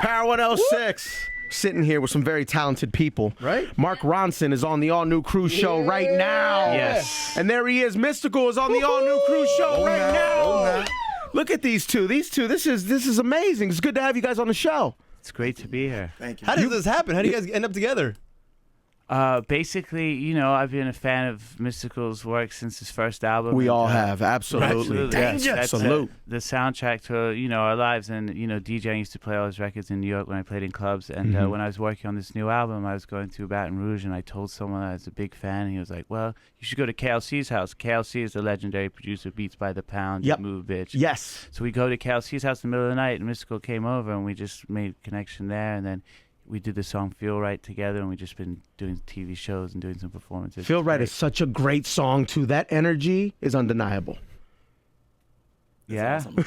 Power 106. Sitting here with some very talented people. Right. Mark Ronson is on the all-new Cruise Show right now. Yes. And there he is. Mystikal is on the all-new Cruise Show right now. Look at these two. This is amazing. It's good to have you guys on the show. It's great to be here. Thank you. How does this happen? How do you guys end up together? Basically, I've been a fan of Mystikal's work since his first album. We all have. Absolutely. Danger. That's Salute. the soundtrack to, our lives. And, DJing used to play all his records in New York when I played in clubs. And when I was working on this new album, I was going through Baton Rouge, and I told someone I was a big fan. And he was like, well, you should go to KLC's house. KLC is the legendary producer, Beats by the Pound, Yep. Move Bitch. Yes. So we go to KLC's house in the middle of the night, and Mystikal came over, and we just made a connection there. And then we did the song Feel Right together, and we've just been doing TV shows and doing some performances. Feel Right is such a great song, too. That energy is undeniable. Yeah. Do you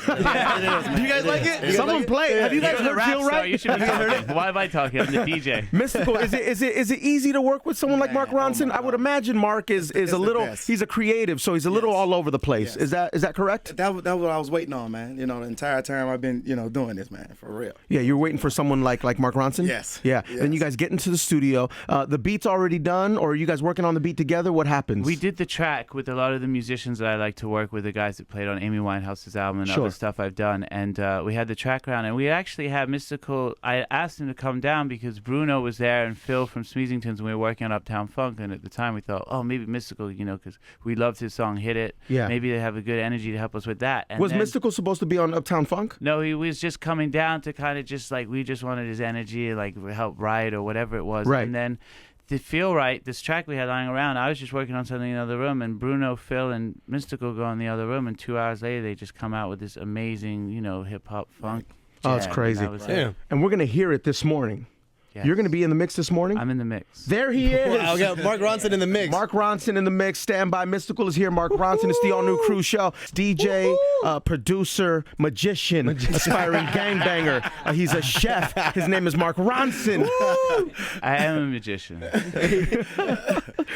guys like it? Someone play. Have you guys You're the heard rap Feel star. Right? You should be talking. Why am I talking? I'm the DJ. Mystical, is it easy to work with someone like Mark Ronson? I would imagine Mark is a little. He's a creative, so he's a little all over the place. Yes. Is that correct? That's what I was waiting on, man. The entire time I've been, doing this, man, for real. Yeah, you're waiting for someone like Mark Ronson. Yes. Yeah. Yes. Then you guys get into the studio. The beat's already done, or are you guys working on the beat together? What happens? We did the track with a lot of the musicians that I like to work with, the guys that played on Amy Winehouse's album and other stuff I've done. And we had the track round, and we actually had Mystikal. I asked him to come down because Bruno was there and Phil from Smeezingtons, and we were working on Uptown Funk. And at the time, we thought, oh, maybe Mystikal, because we loved his song Hit It. Yeah. Maybe they have a good energy to help us with that. And was then, Mystikal supposed to be on Uptown Funk? No, he was just coming down to kind of just we just wanted his energy, help write or whatever it was. Right. And then to Feel Right, this track we had lying around, I was just working on something in the other room, and Bruno, Phil, and Mystikal go in the other room, and 2 hours later, they just come out with this amazing, hip-hop funk. Oh, it's jam, crazy. and that was it. And we're going to hear it this morning. Yes. You're going to be in the mix this morning? I'm in the mix. There he is. Wow, we got Mark Ronson in the mix. Mark Ronson in the mix. Stand by. Mystikal is here. Mark Ronson. It's the all-new Cruise Show. DJ, producer, magician, aspiring gangbanger. He's a chef. His name is Mark Ronson. I am a magician.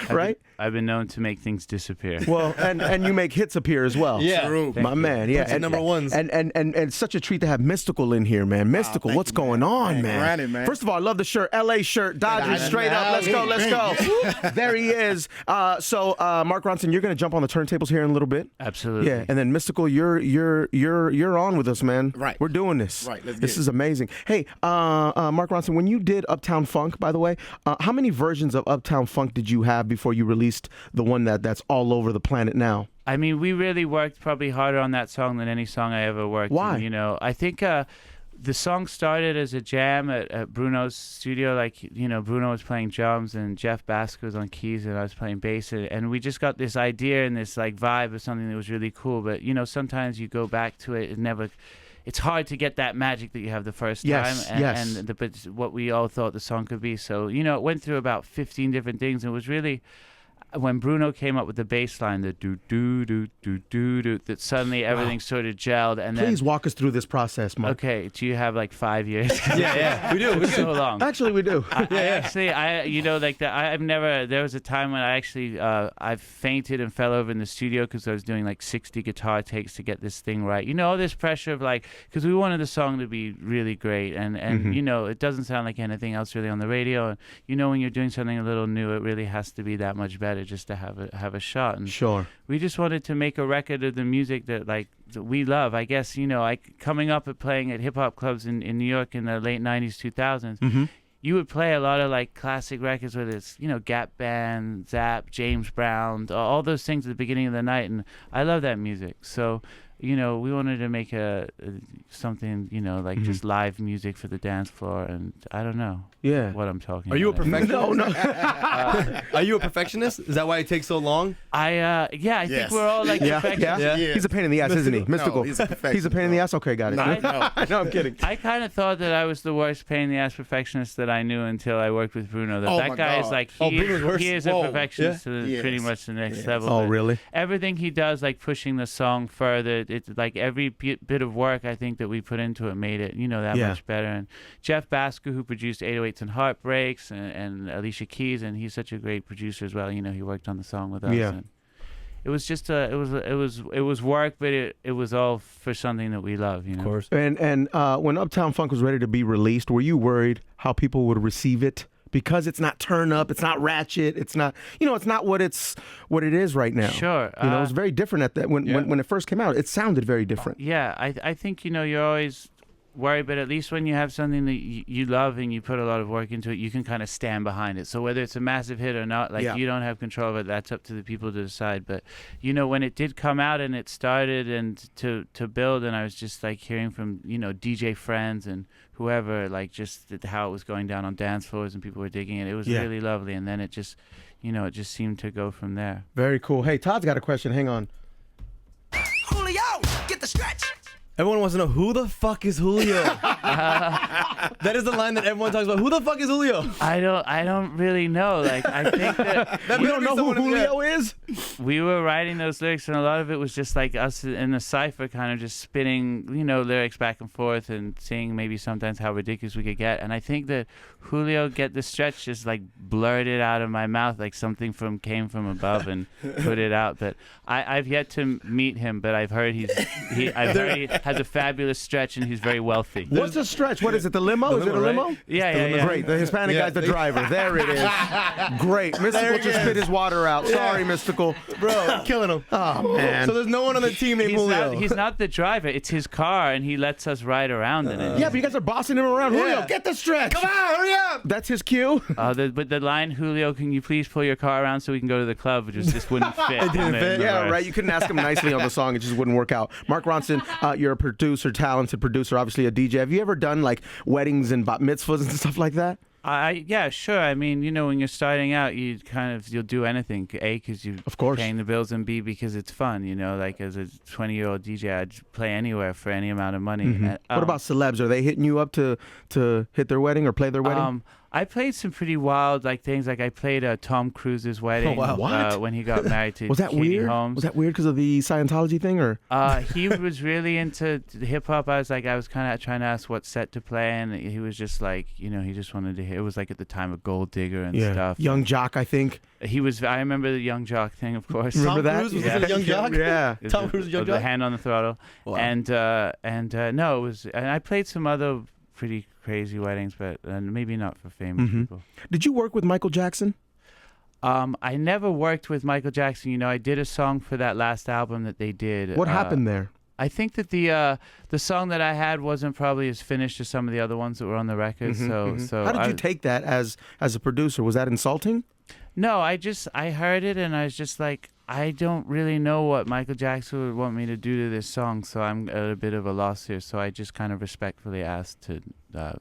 Right? I've been known to make things disappear. Well, and you make hits appear as well. Yeah. My man. Yeah. Bunch of number ones. And it's such a treat to have Mystikal in here, man. Mystikal, thank what's you, going on, man? Granted, man. First of all, I love the shirt. LA shirt. Dodgers straight up. Let's go. Let's go. There he is. So Mark Ronson, you're going to jump on the turntables here in a little bit. Absolutely. Yeah, and then Mystikal, you're on with us, man. Right. We're doing this. Right, let's get This it. is amazing. Hey, Mark Ronson, when you did Uptown Funk, by the way, how many versions of Uptown Funk did you have before you released the one that's all over the planet now? I mean, we really worked probably harder on that song than any song I ever worked Why? in, I think the song started as a jam at Bruno's studio. Bruno was playing drums and Jeff Basker was on keys and I was playing bass. And we just got this idea and this vibe of something that was really cool. But, sometimes you go back to it, it's hard to get that magic that you have the first time. Yes, yes. But what we all thought the song could be. So, it went through about 15 different things. And it was really... when Bruno came up with the bass line, the do-do-do-do-do-do, that suddenly everything sort of gelled. And Please walk us through this process, Mark. Okay, do you have 5 years? Yeah, we do. It's so long. Actually, we do. I've never, there was a time when I fainted and fell over in the studio because I was doing 60 guitar takes to get this thing right. All this pressure of because we wanted the song to be really great and it doesn't sound like anything else really on the radio. And when you're doing something a little new, it really has to be that much better just to have a shot. And Sure. we just wanted to make a record of the music that that we love. I guess coming up and playing at hip hop clubs in New York in the late 90s, 2000s. You would play a lot of classic records, whether it's Gap Band, Zapp, James Brown, all those things at the beginning of the night, and I love that music. So we wanted to make something just live music for the dance floor, and I don't know what I'm talking about. Are you a perfectionist? No. Are you a perfectionist? Is that why it takes so long? I think we're all perfectionists. Yeah. He's a pain in the ass, isn't he? Mystical. No, he's a perfectionist, He's a pain in the ass? Okay, got it. No, I'm kidding. I kind of thought that I was the worst pain in the ass perfectionist that I knew until I worked with Bruno. That guy God. is Bruno's worse? he is a Whoa. perfectionist to Yes. pretty much the next Yes. level. Oh, But really? everything he does, pushing the song further, it's every bit of work I think that we put into it made it that much better. And Jeff Basker, who produced 808s and Heartbreaks, and Alicia Keys, and he's such a great producer as well. He worked on the song with us. Yeah. And it was just it was work, but it was all for something that we love, you know. Of course. And when Uptown Funk was ready to be released, were you worried how people would receive it? Because it's not turn up, it's not ratchet, it's not, it's not what it is right now. Sure. It was very different at that when it first came out. It sounded very different. Yeah, I think you're always worried, but at least when you have something that you love and you put a lot of work into it, you can kind of stand behind it. So whether it's a massive hit or not, you don't have control of it. That's up to the people to decide. But when it did come out and it started and to build, and I was just like hearing from DJ friends and whoever, like just how it was going down on dance floors and people were digging it. It was really lovely, and then it just it just seemed to go from there. Very cool. Hey, Todd's got a question. Hang on. Julio, get the stretch. Everyone wants to know, who the fuck is Julio? That is the line that everyone talks about. Who the fuck is Julio? I don't really know. Like, I think that You don't know who Julio is? we were writing those lyrics, and a lot of it was just like us in the cipher, kind of just spinning, lyrics back and forth and seeing maybe sometimes how ridiculous we could get. And I think that Julio, get the stretch, just like blurted out of my mouth like something came from above and put it out. But I've yet to meet him, but I've heard he has a fabulous stretch and he's very wealthy. What's the stretch? What is it? The limo? Is it a limo? Right? Yeah. Great. The Hispanic guy's the driver. There it is. Great. Mystical just spit his water out. Sorry, Mystical. Bro, killing him. Oh, man. So there's no one on the team named Julio. He's not the driver. It's his car, and he lets us ride around in it. Yeah, but you guys are bossing him around. Julio, get the stretch. Come on, hurry up. That's his cue? But the line, Julio, can you please pull your car around so we can go to the club, just wouldn't fit. It didn't fit? Yeah, right. You couldn't ask him nicely on the song. It just wouldn't work out. Mark Ronson, you're a producer, talented producer, obviously a DJ. Have you ever done like weddings and bat mitzvahs and stuff like that? Yeah, sure. I mean, when you're starting out, you'll do anything. A, because you're paying the bills, and B, because it's fun. Like as a 20-year-old DJ, I'd play anywhere for any amount of money. Mm-hmm. What about celebs? Are they hitting you up to hit their wedding or play their wedding? I played some pretty wild things. Like I played Tom Cruise's wedding. Oh, wow. What? When he got married to Was that Katie weird? Holmes. Was that weird because of the Scientology thing, or? He was really into hip hop. I was kind of trying to ask what set to play, and he was just like, he just wanted to hear. It was like at the time of Gold Digger and stuff. Young Jock, I think. He was. I remember the Young Jock thing, of course. Remember that? Cruise was Yeah. a Young Jock? Yeah. Tom Cruise, Young The Jock? hand on the throttle. Wow. And no, it was. And I played some other pretty crazy weddings, but maybe not for famous people. Did you work with Michael Jackson? I never worked with Michael Jackson. I did a song for that last album that they did. What happened there? I think that the song that I had wasn't probably as finished as some of the other ones that were on the record. So How did you take that as a producer? Was that insulting? No, I heard it and I was just like, I don't really know what Michael Jackson would want me to do to this song, so I'm at a bit of a loss here. So I just kind of respectfully asked to, To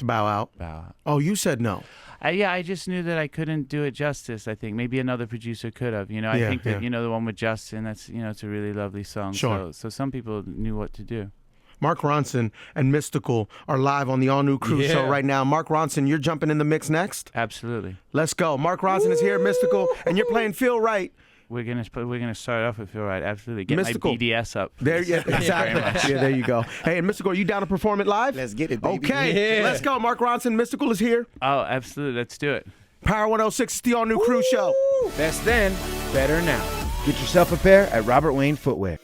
bow out? bow out. Oh, you said no. I just knew that I couldn't do it justice. I think maybe another producer could have. I think that the one with Justin. That's it's a really lovely song. Sure. So some people knew what to do. Mark Ronson and Mystikal are live on the All New Crew show right now. Mark Ronson, you're jumping in the mix next? Absolutely. Let's go. Mark Ronson is here, Mystikal, and you're playing Feel Right. We're gonna start off with Feel Right. Absolutely. Get Mystikal. my BDS up. There, yeah, exactly. Yeah, there you go. Hey, and Mystikal, are you down to perform it live? Let's get it, baby. Okay, let's go. Mark Ronson, Mystikal is here. Oh, absolutely. Let's do it. Power 106, it's the All New Crew show. Best then, better now. Get yourself a pair at Robert Wayne Footwear.